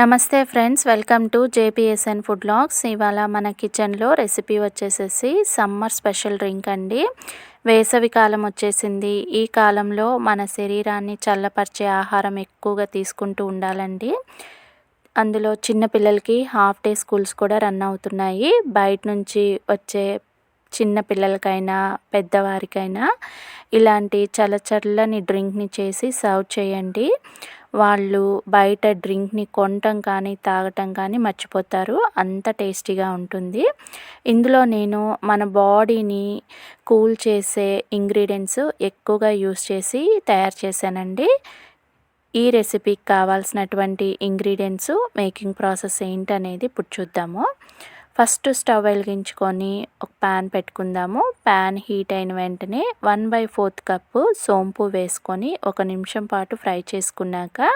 నమస్తే friends, welcome to JPSN food vlogs. ఇవాళ మన కిచెన్లో రెసిపీ వచ్చేసేసి సమ్మర్ స్పెషల్ డ్రింక్ అండి. వేసవి కాలం వచ్చేసింది. ఈ కాలంలో మన శరీరాన్ని చల్లపరిచే ఆహారం ఎక్కువగా తీసుకుంటూ ఉండాలండి. అందులో చిన్న పిల్లలకి హాఫ్ డే స్కూల్స్ కూడా రన్ అవుతున్నాయి. బయట నుంచి వచ్చే చిన్న పిల్లలకైనా పెద్దవారికైనా ఇలాంటి చల్లని డ్రింక్ని చేసి సర్వ్ చేయండి. వాళ్ళు బయట డ్రింక్ని కొనటం కానీ తాగటం కానీ మర్చిపోతారు. అంత టేస్టీగా ఉంటుంది. ఇందులో నేను మన బాడీని కూల్ చేసే ఇంగ్రీడియంట్స్ ఎక్కువగా యూస్ చేసి తయారు చేశానండి. ఈ రెసిపీకి కావాల్సినటువంటి ఇంగ్రీడియంట్స్, మేకింగ్ ప్రాసెస్ ఏంటనేది ఇప్పుడు చూద్దాము. ఫస్ట్ స్టవ్ వెలిగించుకొని ఒక ప్యాన్ పెట్టుకుందాము. ప్యాన్ హీట్ అయిన వెంటనే 1/4 కప్పు సోంపు వేసుకొని 1 నిమిషం పాటు ఫ్రై చేసుకున్నాక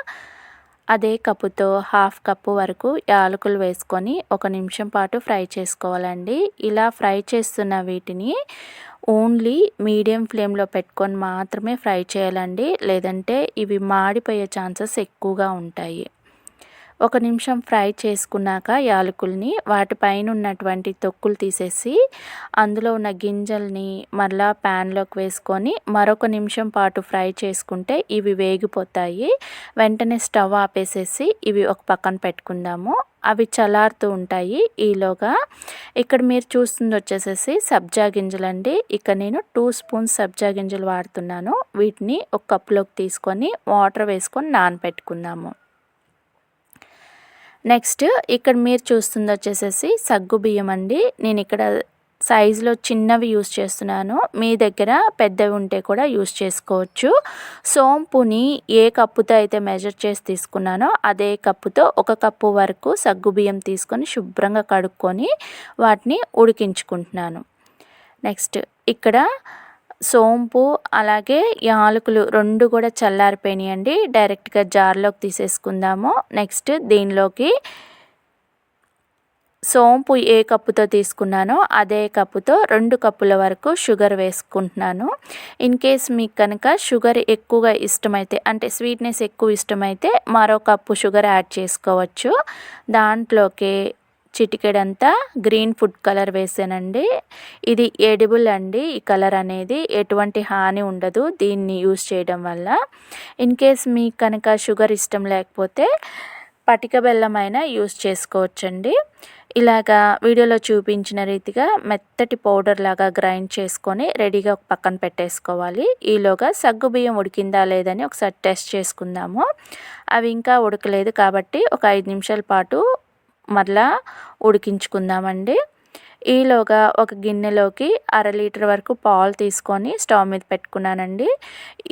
అదే కప్పుతో 1/2 కప్పు వరకు యాలకులు వేసుకొని 1 నిమిషం పాటు ఫ్రై చేసుకోవాలండి. ఇలా ఫ్రై చేస్తున్న వీటిని ఓన్లీ మీడియం ఫ్లేమ్లో పెట్టుకొని మాత్రమే ఫ్రై చేయాలండి. లేదంటే ఇవి మాడిపోయే ఛాన్సెస్ ఎక్కువగా ఉంటాయి. 1 నిమిషం ఫ్రై చేసుకున్నాక యాలకుల్ని వాటిపైన ఉన్నటువంటి తొక్కులు తీసేసి అందులో ఉన్న గింజల్ని మరలా ప్యాన్లోకి వేసుకొని మరొక నిమిషం పాటు ఫ్రై చేసుకుంటే ఇవి వేగిపోతాయి. వెంటనే స్టవ్ ఆపేసేసి ఇవి ఒక పక్కన పెట్టుకుందాము. అవి చల్లారుతూ ఉంటాయి. ఈలోగా ఇక్కడ మీరు చూస్తుంది వచ్చేసేసి సబ్జా గింజలండి. ఇక్కడ నేను 2 స్పూన్స్ సబ్జా గింజలు వాడుతున్నాను. వీటిని ఒక కప్లోకి తీసుకొని వాటర్ వేసుకొని నానబెట్టుకుందాము. నెక్స్ట్ ఇక్కడ మీరు చూస్తుంది వచ్చేసేసి సగ్గు బియ్యం అండి. నేను ఇక్కడ సైజులో చిన్నవి యూస్ చేస్తున్నాను. మీ దగ్గర పెద్దవి ఉంటే కూడా యూస్ చేసుకోవచ్చు. సోంపుని ఏ కప్పుతో అయితే మెజర్ చేసి తీసుకున్నానో అదే కప్పుతో 1 కప్పు వరకు సగ్గు బియ్యం తీసుకొని శుభ్రంగా కడుక్కొని వాటిని ఉడికించుకుంటున్నాను. నెక్స్ట్ ఇక్కడ సోంపు అలాగే యాలకులు 2 కూడా చల్లారిపోయినాయండి. డైరెక్ట్గా జార్లోకి తీసేసుకుందాము. నెక్స్ట్ దీనిలోకి సోంపు ఏ కప్పుతో తీసుకున్నానో అదే కప్పుతో 2 కప్పుల వరకు షుగర్ వేసుకుంటున్నాను. ఇన్ కేస్ మీకు కనుక షుగర్ ఎక్కువగా ఇష్టమైతే, అంటే స్వీట్నెస్ ఎక్కువ ఇష్టమైతే మరో కప్పు షుగర్ యాడ్ చేసుకోవచ్చు. దాంట్లోకి చిటికెడంతా గ్రీన్ ఫుడ్ కలర్ వేసానండి. ఇది ఎడిబుల్ అండి. ఈ కలర్ అనేది ఎటువంటి హాని ఉండదు దీన్ని యూస్ చేయడం వల్ల. ఇన్ కేస్ మీకు కనుక షుగర్ ఇష్టం లేకపోతే పటిక బెల్లం అయినా యూస్ చేసుకోవచ్చండి. ఇలాగా వీడియోలో చూపించిన రీతిగా మెత్తటి పౌడర్ లాగా గ్రైండ్ చేసుకొని రెడీగా ఒక పక్కన పెట్టేసుకోవాలి. ఈలోగా సగ్గు బియ్యం ఉడికిందా లేదని ఒకసారి టెస్ట్ చేసుకుందాము. అవి ఇంకా ఉడకలేదు కాబట్టి ఒక 5 నిమిషాల పాటు మరలా ఉడికించుకుందామండి. ఈలోగా ఒక గిన్నెలోకి 1/2 లీటర్ వరకు పాలు తీసుకొని స్టవ్ మీద పెట్టుకున్నానండి.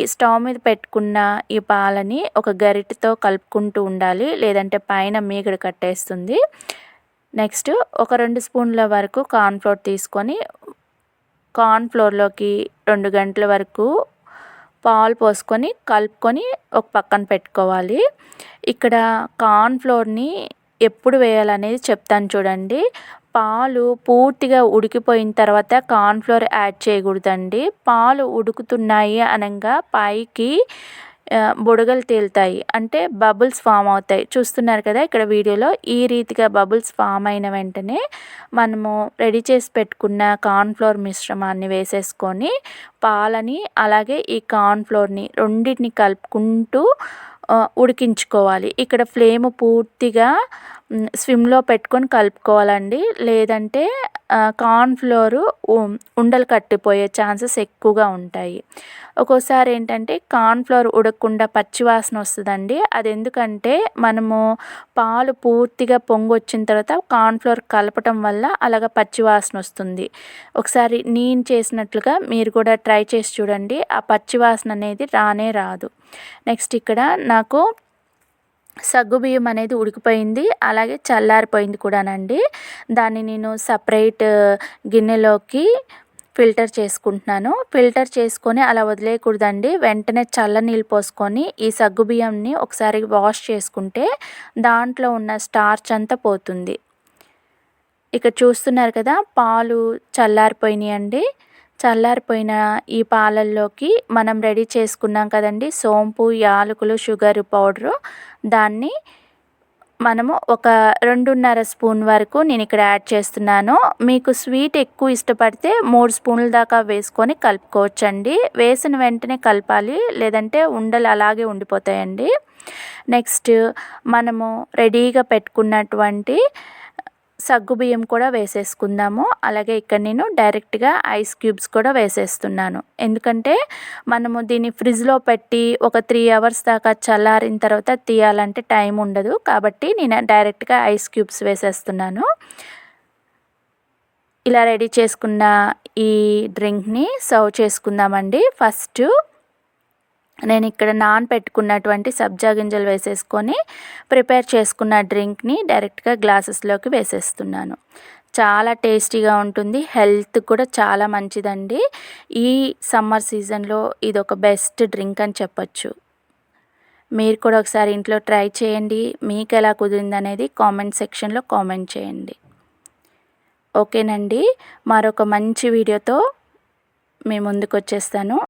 ఈ స్టవ్ మీద పెట్టుకున్న ఈ పాలని ఒక గరిటెతో కలుపుకుంటూ ఉండాలి, లేదంటే పైన మీగడ కట్టేస్తుంది. నెక్స్ట్ ఒక 2 స్పూన్ల వరకు కార్న్ఫ్లోర్ తీసుకొని కార్న్ఫ్లోర్లోకి 2 గంటల వరకు పాలు పోసుకొని కలుపుకొని ఒక పక్కన పెట్టుకోవాలి. ఇక్కడ కార్న్ఫ్లోర్ని ఎప్పుడు వేయాలనేది చెప్తాను చూడండి. పాలు పూర్తిగా ఉడికిపోయిన తర్వాత కార్న్ఫ్లోర్ యాడ్ చేయకూడదండి. పాలు ఉడుకుతున్నాయి అనగా పైకి బుడగలు తేలుతాయి, అంటే బబుల్స్ ఫామ్ అవుతాయి. చూస్తున్నారు కదా ఇక్కడ వీడియోలో. ఈ రీతిగా బబుల్స్ ఫామ్ అయిన వెంటనే మనము రెడీ చేసి పెట్టుకున్న కార్న్ఫ్లోర్ మిశ్రమాన్ని వేసేసుకొని పాలని అలాగే ఈ కార్న్ఫ్లోర్ని రెండింటిని కలుపుకుంటూ ఉడికించుకోవాలి. ఇక్కడ ఫ్లేమ్ పూర్తిగా స్విమ్లో పెట్టుకొని కలుపుకోవాలండి. లేదంటే కార్న్ఫ్లోరు ఉండలు కట్టిపోయే ఛాన్సెస్ ఎక్కువగా ఉంటాయి. ఒక్కోసారి ఏంటంటే కార్న్ఫ్లోర్ ఉడకకుండా పచ్చివాసన వస్తుందండి. అది ఎందుకంటే మనము పాలు పూర్తిగా పొంగొచ్చిన తర్వాత కార్న్ఫ్లోర్ కలపటం వల్ల అలాగ పచ్చివాసన వస్తుంది. ఒకసారి నేను చేసినట్లుగా మీరు కూడా ట్రై చేసి చూడండి. ఆ పచ్చివాసన అనేది రానే రాదు. నెక్స్ట్ ఇక్కడ నాకు సగ్గుబియ్యం అనేది ఉడికిపోయింది, అలాగే చల్లారిపోయింది కూడానండి. దాన్ని నేను సపరేట్ గిన్నెలోకి ఫిల్టర్ చేసుకుంటున్నాను. ఫిల్టర్ చేసుకొని అలా వదిలేయకూడదండి. వెంటనే చల్ల నీళ్ళు పోసుకొని ఈ సగ్గుబియ్యంని ఒకసారి వాష్ చేసుకుంటే దాంట్లో ఉన్న స్టార్చ్ అంతా పోతుంది. ఇక చూస్తున్నారు కదా, పాలు చల్లారిపోయినాయండి. చల్లారిపోయిన ఈ పాలల్లోకి మనం రెడీ చేసుకున్నాం కదండి సోంపు, యాలకులు, షుగర్ పౌడరు, దాన్ని మనము ఒక 2.5 స్పూన్ వరకు నేను ఇక్కడ యాడ్ చేస్తున్నాను. మీకు స్వీట్ ఎక్కువ ఇష్టపడితే 3 స్పూన్ల దాకా వేసుకొని కలుపుకోవచ్చండి. వేసిన వెంటనే కలపాలి, లేదంటే ఉండలు అలాగే ఉండిపోతాయండి. నెక్స్ట్ మనము రెడీగా పెట్టుకున్నటువంటి సగ్గుబియ్యం కూడా వేసేసుకుందాము. అలాగే ఇక్కడ నేను డైరెక్ట్గా ఐస్ క్యూబ్స్ కూడా వేసేస్తున్నాను. ఎందుకంటే మనము దీన్ని ఫ్రిడ్జ్లో పెట్టి ఒక 3 అవర్స్ దాకా చల్లారిన తర్వాత తీయాలంటే టైం ఉండదు. కాబట్టి నేను డైరెక్ట్గా ఐస్ క్యూబ్స్ వేసేస్తున్నాను. ఇలా రెడీ చేసుకున్న ఈ డ్రింక్ని సర్వ్ చేసుకుందామండి. ఫస్ట్ నేను ఇక్కడ నానబెట్టుకున్నటువంటి సబ్జా గింజలు వేసేసుకొని ప్రిపేర్ చేసుకున్న డ్రింక్ని డైరెక్ట్గా గ్లాసెస్లోకి వేసేస్తున్నాను. చాలా టేస్టీగా ఉంటుంది, హెల్త్ కూడా చాలా మంచిదండి. ఈ సమ్మర్ సీజన్లో ఇది ఒక బెస్ట్ డ్రింక్ అని చెప్పొచ్చు. మీరు కూడా ఒకసారి ఇంట్లో ట్రై చేయండి. మీకు ఎలా కుదిరిందనేది కామెంట్ సెక్షన్లో కామెంట్ చేయండి. ఓకేనండి, మరొక మంచి వీడియోతో మీ ముందుకు వచ్చేస్తాను.